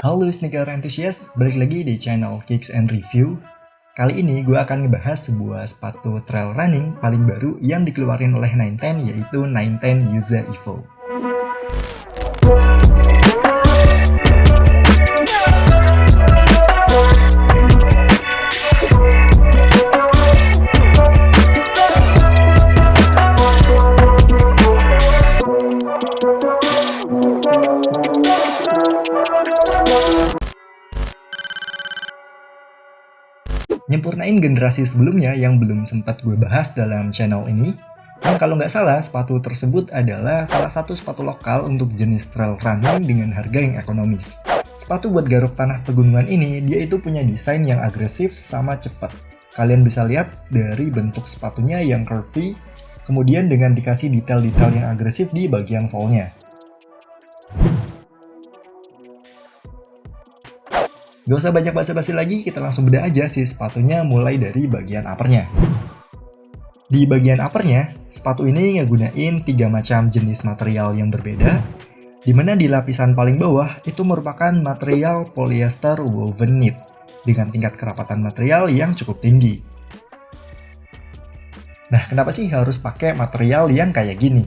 Halo sneaker enthusiast, balik lagi di channel Kicks and Review. Kali ini gue akan ngebahas sebuah sepatu trail running paling baru yang dikeluarin oleh 910, yaitu 910 Yuza Evo. Nyempurnain generasi sebelumnya yang belum sempat gue bahas dalam channel ini. Dan kalau nggak salah, sepatu tersebut adalah salah satu sepatu lokal untuk jenis trail running dengan harga yang ekonomis. Sepatu buat garuk tanah pegunungan ini, dia itu punya desain yang agresif sama cepat. Kalian bisa lihat dari bentuk sepatunya yang curvy, kemudian dengan dikasih detail-detail yang agresif di bagian solnya. Gak usah banyak basa-basi lagi, kita langsung bedah aja sih sepatunya mulai dari bagian uppernya. Di bagian uppernya, sepatu ini ngegunain 3 macam jenis material yang berbeda, dimana di lapisan paling bawah itu merupakan material polyester woven knit dengan tingkat kerapatan material yang cukup tinggi. Nah, kenapa sih harus pakai material yang kayak gini?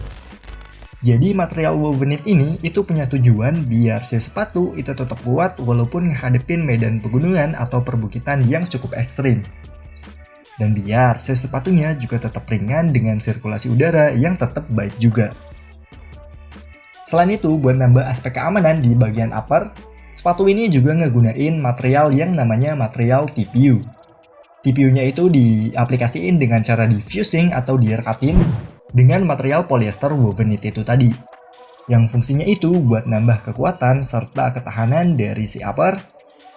Jadi material woven knit ini itu punya tujuan biar si sepatu itu tetap kuat walaupun ngadepin medan pegunungan atau perbukitan yang cukup ekstrim. Dan biar si sepatunya juga tetap ringan dengan sirkulasi udara yang tetap baik juga. Selain itu, buat nambah aspek keamanan di bagian upper, sepatu ini juga ngegunain material yang namanya material TPU. TPU-nya itu diaplikasiin dengan cara diffusing atau direkatin dengan material polyester woven knit itu tadi, yang fungsinya itu buat nambah kekuatan serta ketahanan dari si upper,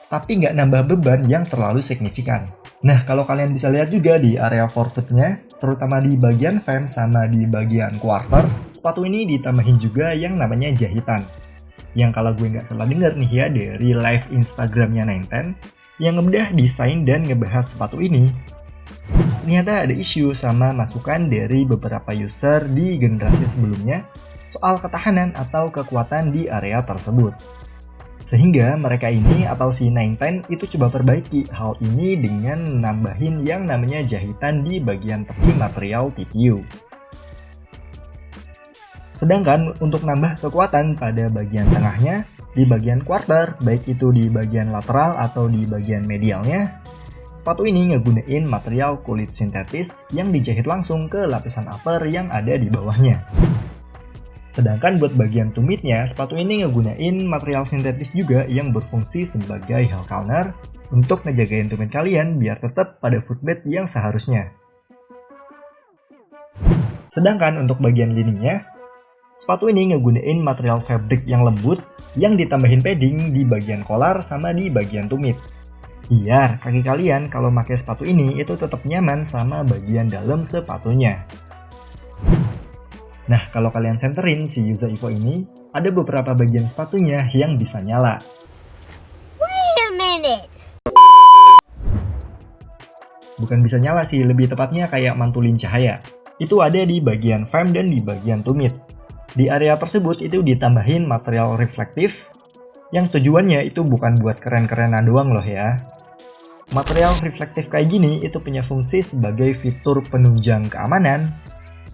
tapi nggak nambah beban yang terlalu signifikan. Nah, kalau kalian bisa lihat juga di area forefoot-nya, terutama di bagian fan sama di bagian quarter, sepatu ini ditambahin juga yang namanya jahitan. Yang kalau gue nggak salah denger nih ya dari live Instagramnya 910, yang ngebedah desain dan ngebahas sepatu ini, ternyata ada isu sama masukan dari beberapa user di generasi sebelumnya soal ketahanan atau kekuatan di area tersebut. Sehingga mereka ini atau si 910 itu coba perbaiki hal ini dengan nambahin yang namanya jahitan di bagian tepi material TPU. Sedangkan untuk nambah kekuatan pada bagian tengahnya, di bagian quarter, baik itu di bagian lateral atau di bagian medialnya, sepatu ini ngegunain material kulit sintetis yang dijahit langsung ke lapisan upper yang ada di bawahnya. Sedangkan buat bagian tumitnya, sepatu ini ngegunain material sintetis juga yang berfungsi sebagai heel counter untuk ngejagain tumit kalian biar tetap pada footbed yang seharusnya. Sedangkan untuk bagian liningnya, sepatu ini ngegunain material fabric yang lembut yang ditambahin padding di bagian collar sama di bagian tumit. Biar kaki kalian kalau pakai sepatu ini itu tetap nyaman sama bagian dalam sepatunya. Nah, kalau kalian senterin si Yuza Evo ini, ada beberapa bagian sepatunya yang bisa nyala. Wait a minute. Bukan bisa nyala sih, lebih tepatnya kayak mantulin cahaya. Itu ada di bagian frame dan di bagian tumit. Di area tersebut itu ditambahin material reflektif, yang tujuannya itu bukan buat keren-kerenan doang loh ya. Material reflektif kayak gini itu punya fungsi sebagai fitur penunjang keamanan.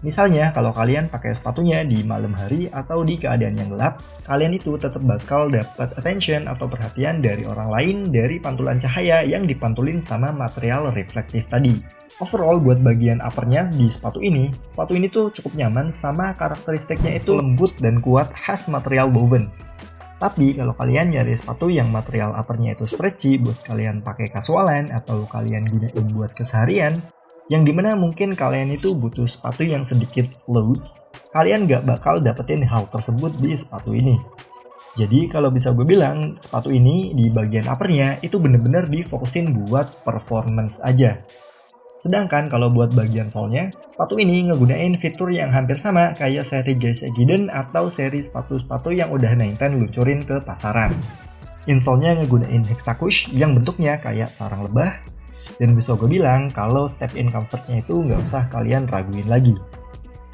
Misalnya kalau kalian pakai sepatunya di malam hari atau di keadaan yang gelap, kalian itu tetap bakal dapat attention atau perhatian dari orang lain dari pantulan cahaya yang dipantulin sama material reflektif tadi. Overall buat bagian uppernya di sepatu ini tuh cukup nyaman sama karakteristiknya itu lembut dan kuat khas material woven. Tapi kalau kalian nyari sepatu yang material uppernya itu stretchy buat kalian pakai kasualan atau kalian gunain buat keseharian, yang dimana mungkin kalian itu butuh sepatu yang sedikit loose, kalian gak bakal dapetin hal tersebut di sepatu ini. Jadi kalau bisa gue bilang, sepatu ini di bagian uppernya itu bener-bener difokusin buat performance aja. Sedangkan kalau buat bagian solnya, sepatu ini ngegunain fitur yang hampir sama kayak seri Geisha Giden atau seri sepatu-sepatu yang udah 910 luncurin ke pasaran. Insole-nya ngegunain Hexacush yang bentuknya kayak sarang lebah, dan bisa gue bilang kalau step-in comfort-nya itu nggak usah kalian raguin lagi.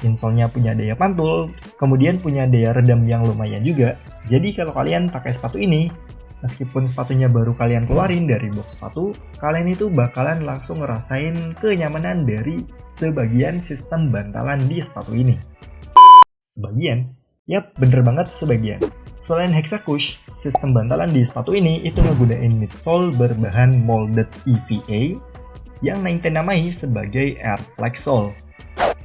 Insole-nya punya daya pantul, kemudian punya daya redam yang lumayan juga. Jadi kalau kalian pakai sepatu ini, Meskipun sepatunya baru kalian keluarin dari box sepatu, kalian itu bakalan langsung ngerasain kenyamanan dari sebagian sistem bantalan di sepatu ini. Sebagian? Yap, bener banget sebagian. Selain Hexacush, sistem bantalan di sepatu ini itu ngegunain midsole berbahan molded EVA yang Nine10 namai sebagai Airflex sole.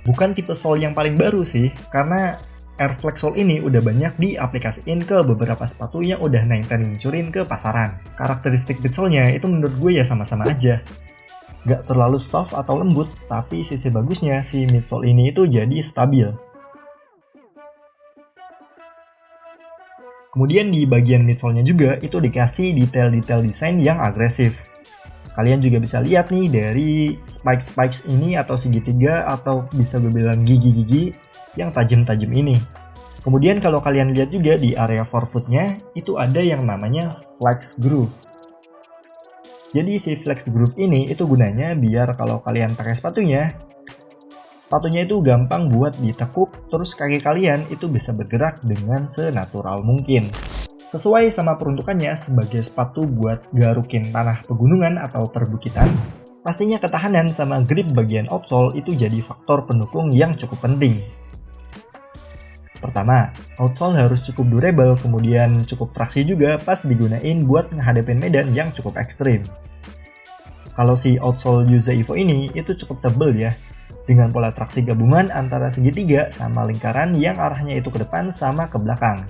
Bukan tipe sole yang paling baru sih, karena Airflex sole ini udah banyak diaplikasiin ke beberapa sepatu yang udah Nine10 luncurin ke pasaran. Karakteristik midsole-nya itu menurut gue ya sama-sama aja. Gak terlalu soft atau lembut, tapi sisi bagusnya si midsole ini itu jadi stabil. Kemudian di bagian midsole-nya juga itu dikasih detail-detail desain yang agresif. Kalian juga bisa lihat nih dari spikes ini atau segitiga atau bisa gue bilang gigi-gigi yang tajam-tajam ini. Kemudian kalau kalian lihat juga di area forefoot-nya itu ada yang namanya flex groove. Jadi si flex groove ini itu gunanya biar kalau kalian pakai sepatunya itu gampang buat ditekuk, terus kaki kalian itu bisa bergerak dengan senatural mungkin. Sesuai sama peruntukannya sebagai sepatu buat garukin tanah pegunungan atau perbukitan, pastinya ketahanan sama grip bagian outsole itu jadi faktor pendukung yang cukup penting. Pertama, outsole harus cukup durable, kemudian cukup traksi juga pas digunain buat ngehadapin medan yang cukup ekstrim. Kalau si outsole Yuza Evo ini itu cukup tebel ya, dengan pola traksi gabungan antara segitiga sama lingkaran yang arahnya itu ke depan sama ke belakang.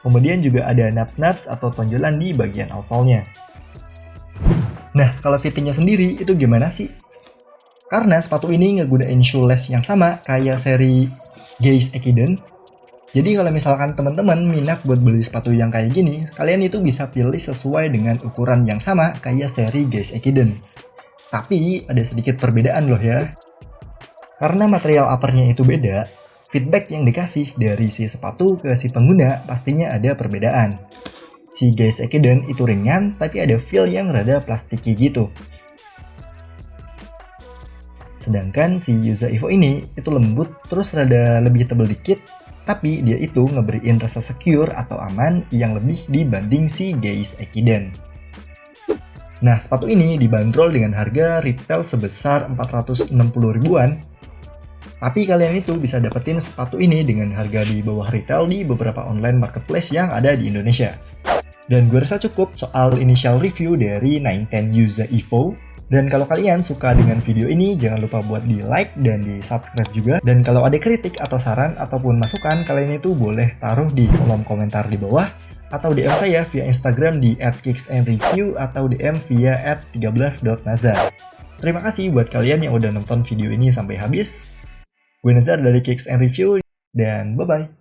Kemudian juga ada naps-naps atau tonjolan di bagian outsole-nya. Nah, kalau fittingnya sendiri itu gimana sih? Karena sepatu ini ngegunain shoeless yang sama kayak seri Gaze Ekiden. Jadi kalau misalkan teman-teman minat buat beli sepatu yang kayak gini, kalian itu bisa pilih sesuai dengan ukuran yang sama kayak seri Gaze Ekiden. Tapi ada sedikit perbedaan loh ya. Karena material uppernya itu beda, feedback yang dikasih dari si sepatu ke si pengguna pastinya ada perbedaan. Si Gaze Ekiden itu ringan, tapi ada feel yang rada plastiki gitu. Sedangkan si Yuza Evo ini itu lembut, terus rada lebih tebal dikit, tapi dia itu ngeberiin rasa secure atau aman yang lebih dibanding si Gaze Ekiden. Nah, sepatu ini dibanderol dengan harga retail sebesar 460 ribuan. Tapi kalian itu bisa dapetin sepatu ini dengan harga di bawah retail di beberapa online marketplace yang ada di Indonesia. Dan gue rasa cukup soal initial review dari Nine10 Yuza Evo. Dan kalau kalian suka dengan video ini, jangan lupa buat di like dan di subscribe juga. Dan kalau ada kritik atau saran ataupun masukan, kalian itu boleh taruh di kolom komentar di bawah. Atau DM saya via Instagram di @kicksandreview atau DM via @13.nazar. Terima kasih buat kalian yang udah nonton video ini sampai habis. Gue Nazar dari Kicks and Review, dan bye-bye.